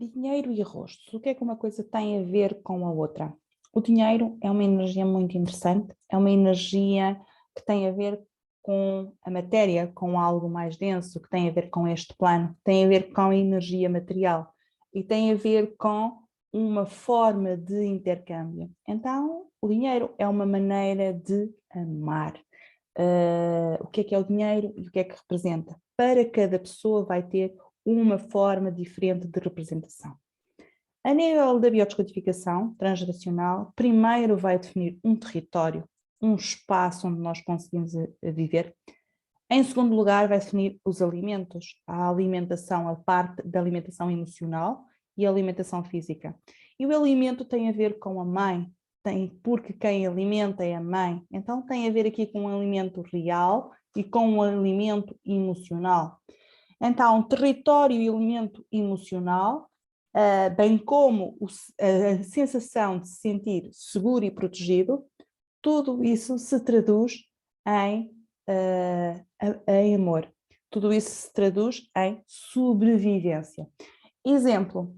Dinheiro e rostos. O que é que uma coisa tem a ver com a outra? O dinheiro é uma energia muito interessante, é uma energia que tem a ver com a matéria, com algo mais denso, que tem a ver com este plano, tem a ver com a energia material e tem a ver com uma forma de intercâmbio. Então, o dinheiro é uma maneira de amar. O que é o dinheiro e o que é que representa? Para cada pessoa vai ter uma forma diferente de representação. A nível da biodescodificação transgeracional, primeiro vai definir um território, um espaço onde nós conseguimos viver. Em segundo lugar, vai definir os alimentos, a alimentação, a parte da alimentação emocional e a alimentação física. E o alimento tem a ver com a mãe, porque quem alimenta é a mãe. Então tem a ver aqui com um alimento real e com um alimento emocional. Então, território e alimento emocional, bem como a sensação de se sentir seguro e protegido, tudo isso se traduz em amor. Tudo isso se traduz em sobrevivência. Exemplo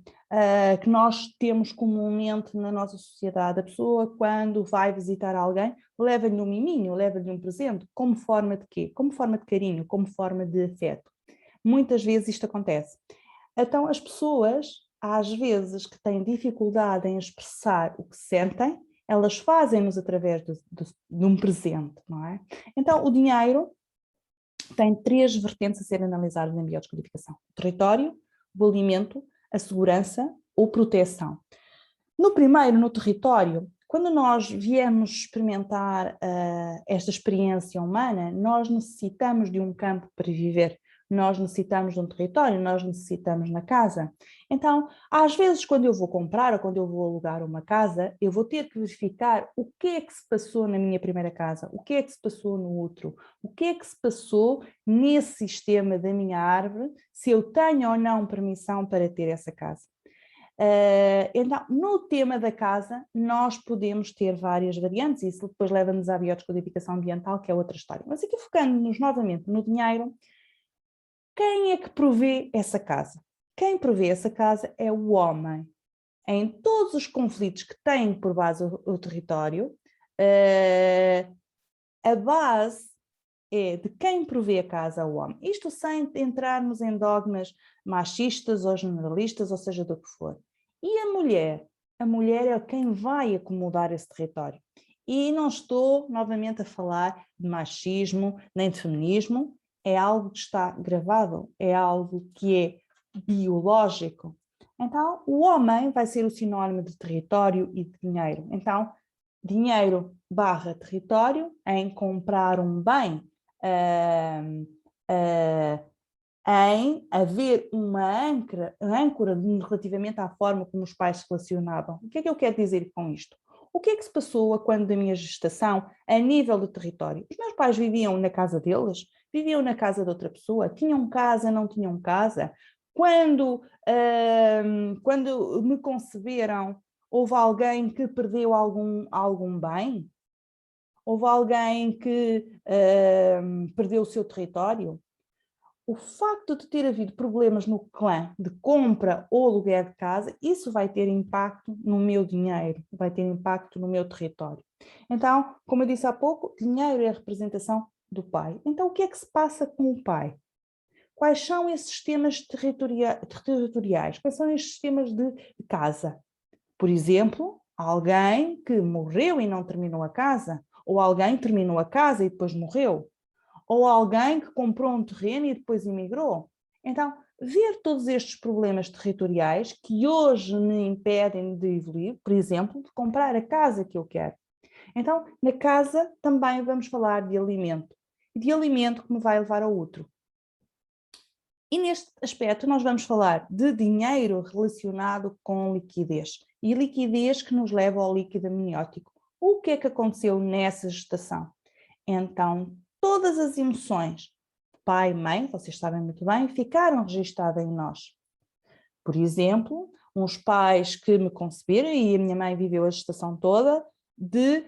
que nós temos comumente na nossa sociedade, a pessoa quando vai visitar alguém, leva-lhe um miminho, leva-lhe um presente, como forma de quê? Como forma de carinho, como forma de afeto. Muitas vezes isto acontece. Então as pessoas, às vezes que têm dificuldade em expressar o que sentem, elas fazem-nos através de um presente, não é? Então o dinheiro tem três vertentes a serem analisadas na biodescodificação: o território, o alimento, a segurança ou proteção. No primeiro, no território, quando nós viemos experimentar esta experiência humana, nós necessitamos de um campo para viver, nós necessitamos de um território, nós necessitamos na casa. Então, às vezes, quando eu vou comprar ou quando eu vou alugar uma casa, eu vou ter que verificar o que é que se passou na minha primeira casa, o que é que se passou no outro, o que é que se passou nesse sistema da minha árvore, se eu tenho ou não permissão para ter essa casa. Então, no tema da casa, nós podemos ter várias variantes, e isso depois leva-nos à biodescodificação ambiental, que é outra história. Mas aqui focando-nos novamente no dinheiro, quem é que provê essa casa? Quem provê essa casa é o homem. Em todos os conflitos que têm por base o território, a base é de quem provê a casa ao homem. Isto sem entrarmos em dogmas machistas ou generalistas, ou seja, do que for. E a mulher? A mulher é quem vai acomodar esse território. E não estou novamente a falar de machismo nem de feminismo, é algo que está gravado, é algo que é biológico. Então, o homem vai ser o sinónimo de território e de dinheiro. Então, dinheiro barra território em comprar um bem, em haver uma âncora relativamente à forma como os pais se relacionavam. O que é que eu quero dizer com isto? O que é que se passou quando da minha gestação, a nível do território? Os meus pais viviam na casa deles? Viviam na casa de outra pessoa? Tinham casa, não tinham casa? Quando me conceberam, houve alguém que perdeu algum bem? Houve alguém que perdeu o seu território? O facto de ter havido problemas no clã de compra ou aluguer de casa, isso vai ter impacto no meu dinheiro, vai ter impacto no meu território. Então, como eu disse há pouco, dinheiro é a representação do pai. Então, o que é que se passa com o pai? Quais são esses sistemas territoriais? Quais são esses sistemas de casa? Por exemplo, alguém que morreu e não terminou a casa, ou alguém que terminou a casa e depois morreu, ou alguém que comprou um terreno e depois emigrou. Então, ver todos estes problemas territoriais que hoje me impedem de evoluir, por exemplo, de comprar a casa que eu quero. Então, na casa também vamos falar de alimento que me vai levar ao outro. E neste aspecto nós vamos falar de dinheiro relacionado com liquidez, e liquidez que nos leva ao líquido amniótico. O que é que aconteceu nessa gestação? Então, todas as emoções, pai e mãe, vocês sabem muito bem, ficaram registadas em nós. Por exemplo, uns pais que me conceberam, e a minha mãe viveu a gestação toda, de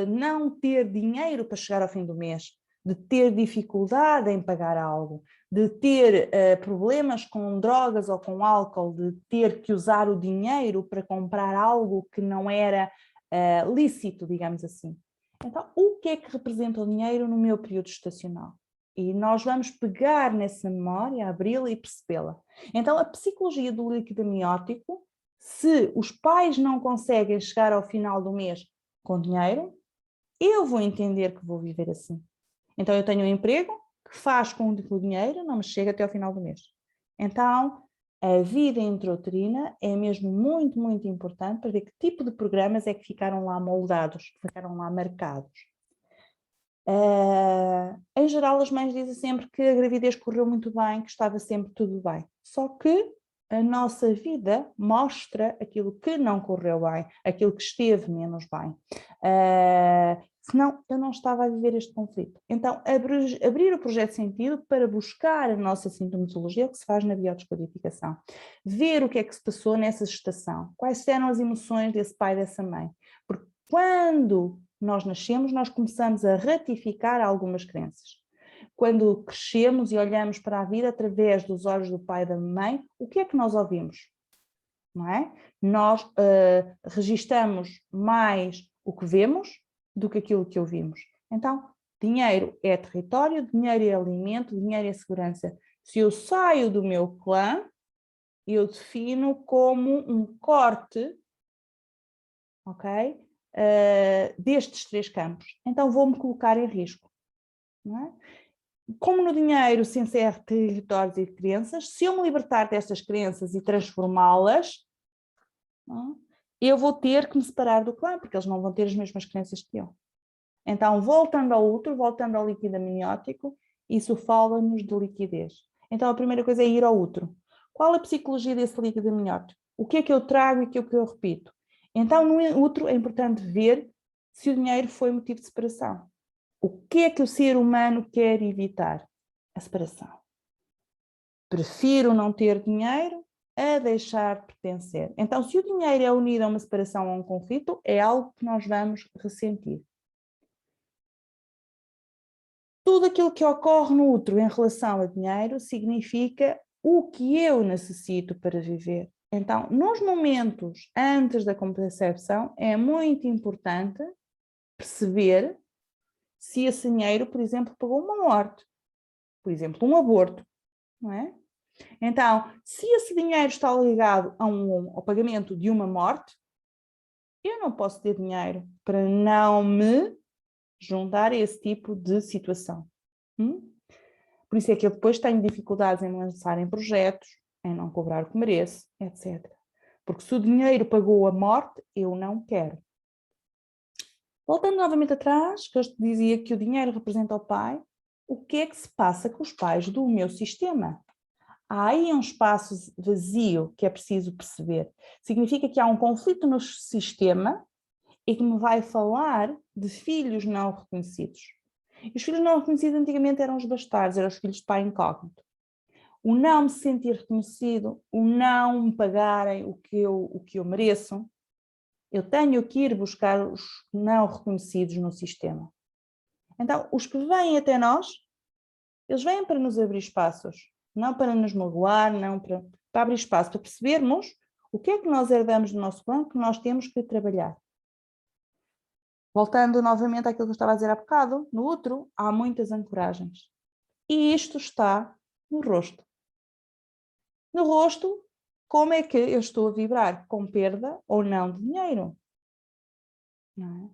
não ter dinheiro para chegar ao fim do mês, de ter dificuldade em pagar algo, de ter problemas com drogas ou com álcool, de ter que usar o dinheiro para comprar algo que não era lícito, digamos assim. Então, o que é que representa o dinheiro no meu período estacional? E nós vamos pegar nessa memória, abri-la e percebê-la. Então, a psicologia do líquido amniótico, se os pais não conseguem chegar ao final do mês com dinheiro, eu vou entender que vou viver assim. Então, eu tenho um emprego que faz com que o dinheiro não me chegue até ao final do mês. Então, a vida intrauterina é mesmo muito, muito importante para ver que tipo de programas é que ficaram lá moldados, que ficaram lá marcados. Em geral, as mães dizem sempre que a gravidez correu muito bem, que estava sempre tudo bem. Só que a nossa vida mostra aquilo que não correu bem, aquilo que esteve menos bem. Senão, eu não estava a viver este conflito. Então, abrir o projeto sentido para buscar a nossa sintomatologia, o que se faz na biodescodificação. Ver o que é que se passou nessa gestação, quais eram as emoções desse pai e dessa mãe. Porque quando nós nascemos, nós começamos a ratificar algumas crenças. Quando crescemos e olhamos para a vida através dos olhos do pai e da mãe, o que é que nós ouvimos? Não é? Nós registamos mais o que vemos do que aquilo que ouvimos. Então, dinheiro é território, dinheiro é alimento, dinheiro é segurança. Se eu saio do meu clã, eu defino como um corte, ok? Destes 3 campos. Então vou-me colocar em risco. Não é? Como no dinheiro se encerra territórios e crenças, se eu me libertar destas crenças e transformá-las, eu vou ter que me separar do clã, porque eles não vão ter as mesmas crenças que eu. Então, voltando ao útero, voltando ao líquido amniótico, isso fala-nos de liquidez. Então, a primeira coisa é ir ao útero. Qual a psicologia desse líquido amniótico? O que é que eu trago e o que é que eu repito? Então, no útero é importante ver se o dinheiro foi motivo de separação. O que é que o ser humano quer evitar? A separação. Prefiro não ter dinheiro a deixar de pertencer. Então, se o dinheiro é unido a uma separação ou a um conflito, é algo que nós vamos ressentir. Tudo aquilo que ocorre no útero em relação a dinheiro significa o que eu necessito para viver. Então, nos momentos antes da concepção, é muito importante perceber se esse dinheiro, por exemplo, pagou uma morte, por exemplo, um aborto, não é? Então, se esse dinheiro está ligado ao pagamento de uma morte, eu não posso ter dinheiro para não me juntar a esse tipo de situação. Por isso é que eu depois tenho dificuldades em lançar em projetos, em não cobrar o que mereço, etc. Porque se o dinheiro pagou a morte, eu não quero. Voltando novamente atrás, que eu te dizia que o dinheiro representa o pai, o que é que se passa com os pais do meu sistema? Há aí um espaço vazio que é preciso perceber. Significa que há um conflito no sistema e que me vai falar de filhos não reconhecidos. E os filhos não reconhecidos antigamente eram os bastardos, eram os filhos de pai incógnito. O não me sentir reconhecido, o não me pagarem o que eu mereço, eu tenho que ir buscar os não reconhecidos no sistema. Então, os que vêm até nós, eles vêm para nos abrir espaços, não para nos magoar, não para abrir espaço, para percebermos o que é que nós herdamos do nosso clã que nós temos que trabalhar. Voltando novamente àquilo que eu estava a dizer há bocado, no útero há muitas ancoragens. E isto está no rosto. No rosto, como é que eu estou a vibrar? Com perda ou não de dinheiro? Não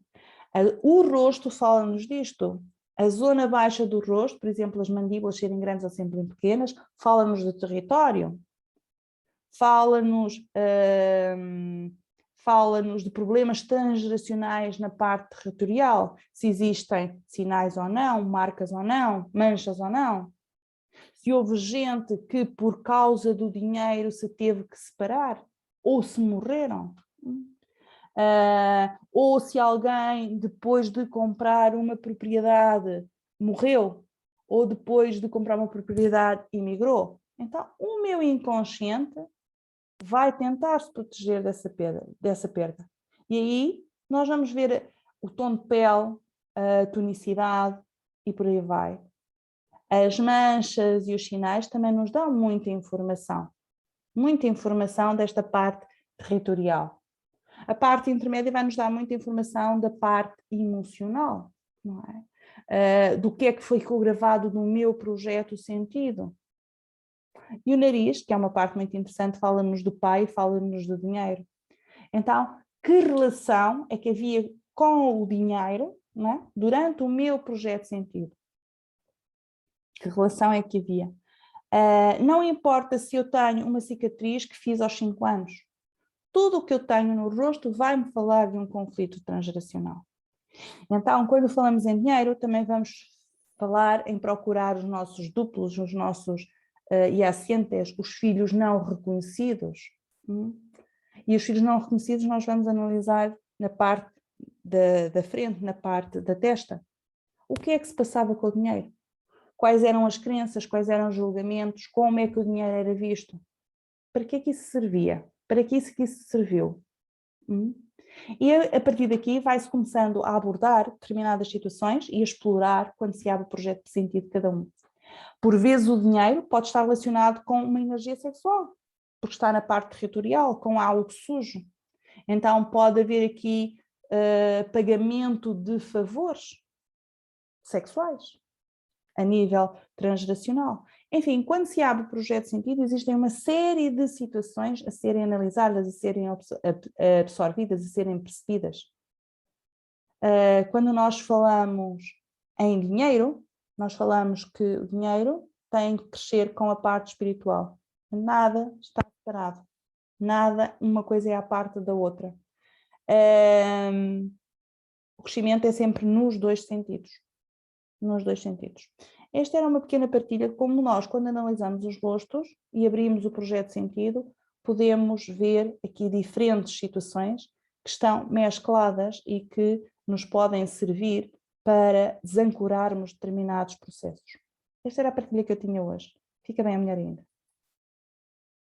é? O rosto fala-nos disto. A zona baixa do rosto, por exemplo, as mandíbulas serem grandes ou sempre pequenas, fala-nos do território. Fala-nos de problemas transgeracionais na parte territorial, se existem sinais ou não, marcas ou não, manchas ou não. Se houve gente que por causa do dinheiro se teve que separar, ou se morreram. Ou se alguém depois de comprar uma propriedade morreu, ou depois de comprar uma propriedade emigrou. Então o meu inconsciente vai tentar se proteger dessa perda. E aí nós vamos ver o tom de pele, a tonicidade e por aí vai. As manchas e os sinais também nos dão muita informação desta parte territorial. A parte intermédia vai nos dar muita informação da parte emocional, não é? Do que é que foi gravado no meu projeto sentido. E o nariz, que é uma parte muito interessante, fala-nos do pai e fala-nos do dinheiro. Então, que relação é que havia com o dinheiro, não é? Durante o meu projeto sentido? Que relação é que havia? Não importa se eu tenho uma cicatriz que fiz aos 5 anos. Tudo o que eu tenho no rosto vai-me falar de um conflito transgeracional. Então, quando falamos em dinheiro, também vamos falar em procurar os nossos duplos, os nossos yacientes, os filhos não reconhecidos. E os filhos não reconhecidos nós vamos analisar na parte da frente, na parte da testa. O que é que se passava com o dinheiro? Quais eram as crenças, quais eram os julgamentos, como é que o dinheiro era visto? Para que é que isso servia? Para que isso serviu? E a partir daqui vai-se começando a abordar determinadas situações e a explorar quando se abre o projeto de sentido de cada um. Por vezes o dinheiro pode estar relacionado com uma energia sexual, porque está na parte territorial, com algo sujo. Então pode haver aqui pagamento de favores sexuais a nível transgeracional. Enfim, quando se abre o projeto de sentido, existem uma série de situações a serem analisadas, a serem absorvidas, a serem percebidas. Quando nós falamos em dinheiro, nós falamos que o dinheiro tem que crescer com a parte espiritual. Nada está separado. Nada, uma coisa é à parte da outra. O crescimento é sempre nos dois sentidos. Nos dois sentidos. Esta era uma pequena partilha de como nós, quando analisamos os rostos e abrimos o projeto de sentido, podemos ver aqui diferentes situações que estão mescladas e que nos podem servir para desancorarmos determinados processos. Esta era a partilha que eu tinha hoje. Fica bem a melhor ainda.